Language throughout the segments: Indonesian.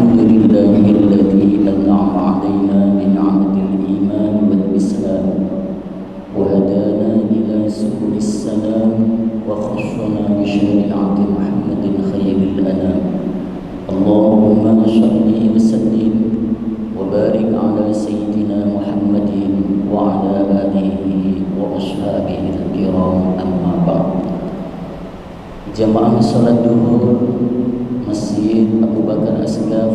الحمد لله الذي أنعم علينا بنعمة الإيمان والإسلام وهدانا إلى سبل السلام وخصنا بشريعة محمد خير الأنام. اللهم صل وسلم وبارك على سيدنا محمد وعلى آله وأصحابه الكرام. أما بعد. Jamaah salat duhur Masjid Abu Bakar Asghaf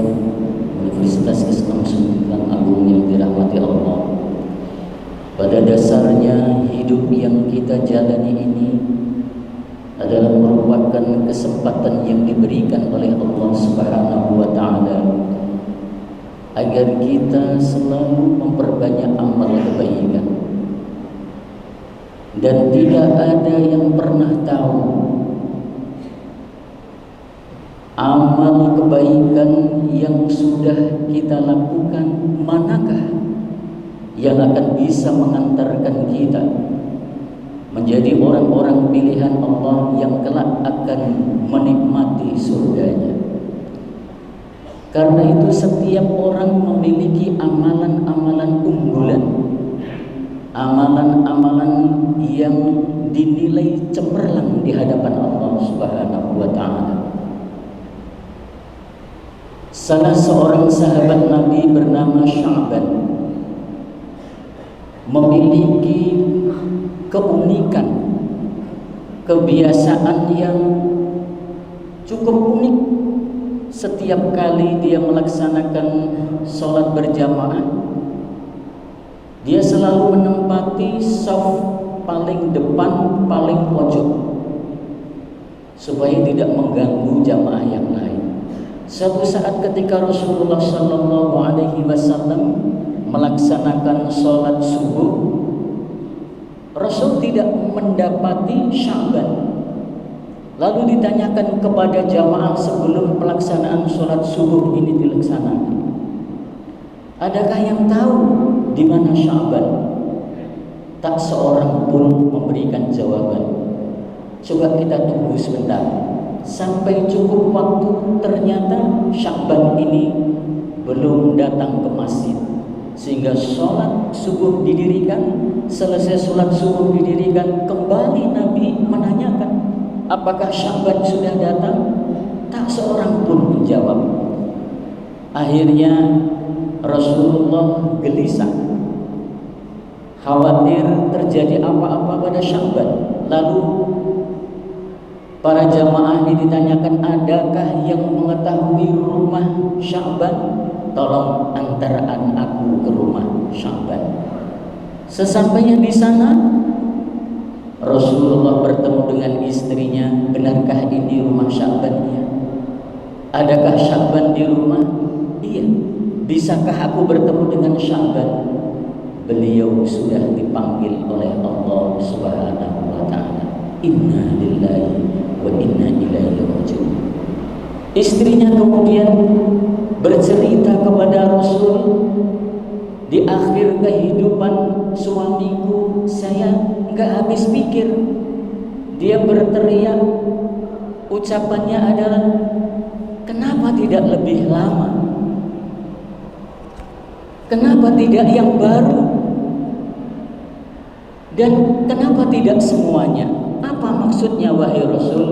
Universitas Islam Sultan Agung yang dirahmati Allah. Pada dasarnya hidup yang kita jalani ini adalah merupakan kesempatan yang diberikan oleh Allah Subhanahu wa taala agar kita selalu memperbanyak amal kebaikan. Dan tidak ada yang pernah tahu amal kebaikan yang sudah kita lakukan manakah yang akan bisa mengantarkan kita menjadi orang-orang pilihan Allah yang kelak akan menikmati surganya. Karena itu setiap orang memiliki amalan-amalan unggulan, amalan-amalan yang dinilai cemerlang di hadapan Allah Subhanahu wa taala. Salah seorang sahabat Nabi bernama Sya'ban memiliki keunikan, kebiasaan yang cukup unik. Setiap kali dia melaksanakan sholat berjamaah, dia selalu menempati shaf paling depan, paling pojok, supaya tidak mengganggu jamaah yang lain. Suatu saat ketika Rasulullah Sallallahu Alaihi Wasallam melaksanakan sholat subuh, Rasul tidak mendapati Sya'ban. Lalu ditanyakan kepada jamaah sebelum pelaksanaan sholat subuh ini dilaksanakan, adakah yang tahu di mana Sya'ban? Tak seorang pun memberikan jawaban. Coba kita tunggu sebentar. Sampai cukup waktu, ternyata Sya'ban ini belum datang ke masjid. Sehingga sholat subuh didirikan. Selesai sholat subuh didirikan, kembali Nabi menanyakan, apakah Sya'ban sudah datang? Tak seorang pun menjawab. Akhirnya Rasulullah gelisah, khawatir terjadi apa-apa pada Sya'ban. Lalu para jamaah ini ditanyakan, adakah yang mengetahui rumah Sya'ban? Tolong antarkan aku ke rumah Sya'ban. Sesampainya di sana, Rasulullah bertemu dengan istrinya. Benarkah ini rumah Sya'ban? Iya. Adakah Sya'ban di rumah? Iya. Bisakah aku bertemu dengan Sya'ban? Beliau sudah dipanggil oleh Allah Subhanahu wa taala. Inna lillahi wa inna ilaihi raji'un. Istrinya kemudian bercerita kepada Rasul, di akhir kehidupan suamiku saya enggak habis pikir. Dia berteriak, ucapannya adalah, kenapa tidak lebih lama? Kenapa tidak yang baru? Dan kenapa tidak semuanya? Apa maksudnya wahai Rasul?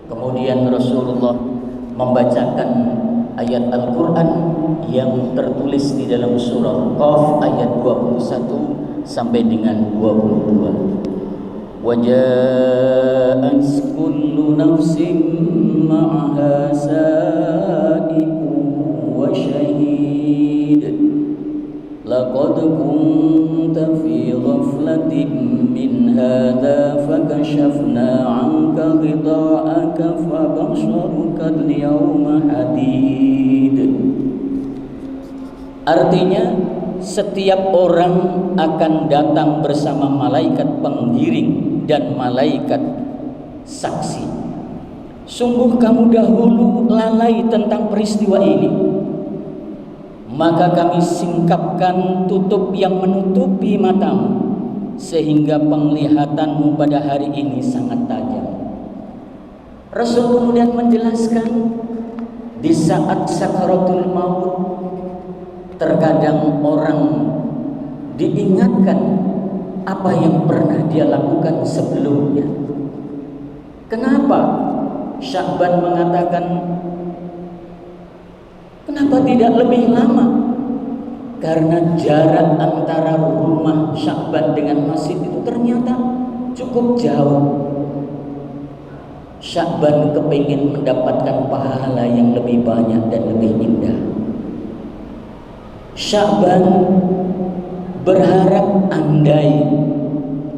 Kemudian Rasulullah membacakan ayat Al-Quran yang tertulis di dalam surah Qaf ayat 21 sampai dengan 22. Waja'at kullu nafsin ma'aha sa'iqun wa syahid. Laqad kunta fi ghaflatin min hadha fakashafna 'anka ghita'aka fabasharuka al-yawma hadid. Artinya, setiap orang akan datang bersama malaikat penggiring dan malaikat saksi. Sungguh kamu dahulu lalai tentang peristiwa ini, maka kami singkapkan tutup yang menutupi matamu, sehingga penglihatanmu pada hari ini sangat tajam. Rasul kemudian menjelaskan, Di saat sakaratul maut, terkadang orang diingatkan apa yang pernah dia lakukan sebelumnya. Kenapa Sya'ban mengatakan, kenapa tidak lebih lama? Karena jarak antara rumah Sya'ban dengan masjid itu ternyata cukup jauh. Sya'ban kepingin mendapatkan pahala yang lebih banyak dan lebih indah. Sya'ban berharap andai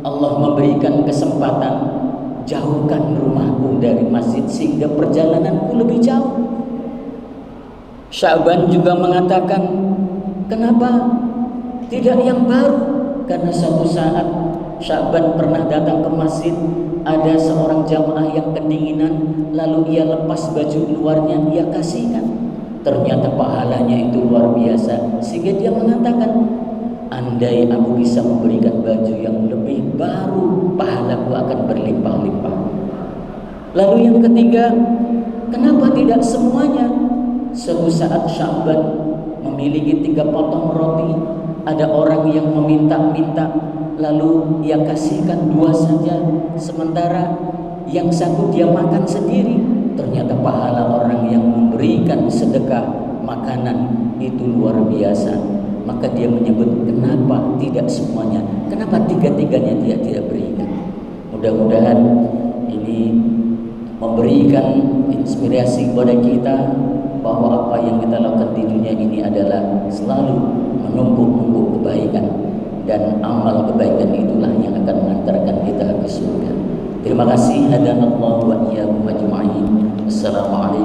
Allah memberikan kesempatan, jauhkan rumahku dari masjid sehingga perjalananku lebih jauh. Sya'ban juga mengatakan, kenapa tidak yang baru? Karena suatu saat Sya'ban pernah datang ke masjid, ada seorang jamaah yang kedinginan, lalu ia lepas baju luarnya, ia kasihkan. Ternyata pahalanya itu luar biasa, sehingga dia mengatakan, andai aku bisa memberikan baju yang lebih baru, pahalaku akan berlimpah-limpah. Lalu yang ketiga, kenapa tidak semuanya? Suatu saat Sya'ban memiliki 3 potong roti, ada orang yang meminta-minta, lalu ia kasihkan 2 saja, sementara yang satu dia makan sendiri. Ternyata pahala orang yang memberikan sedekah makanan itu luar biasa. Maka dia menyebut, kenapa tidak semuanya, kenapa 3-tiganya dia tidak berikan. Mudah-mudahan ini memberikan inspirasi kepada kita bahwa apa yang kita lakukan di dunia ini adalah selalu menumpuk-numpuk kebaikan, dan amal kebaikan itulah yang akan mengantarkan kita ke surga. Terima kasih. Hadanallahu wa iyyakum ajma'in. Assalamualaikum.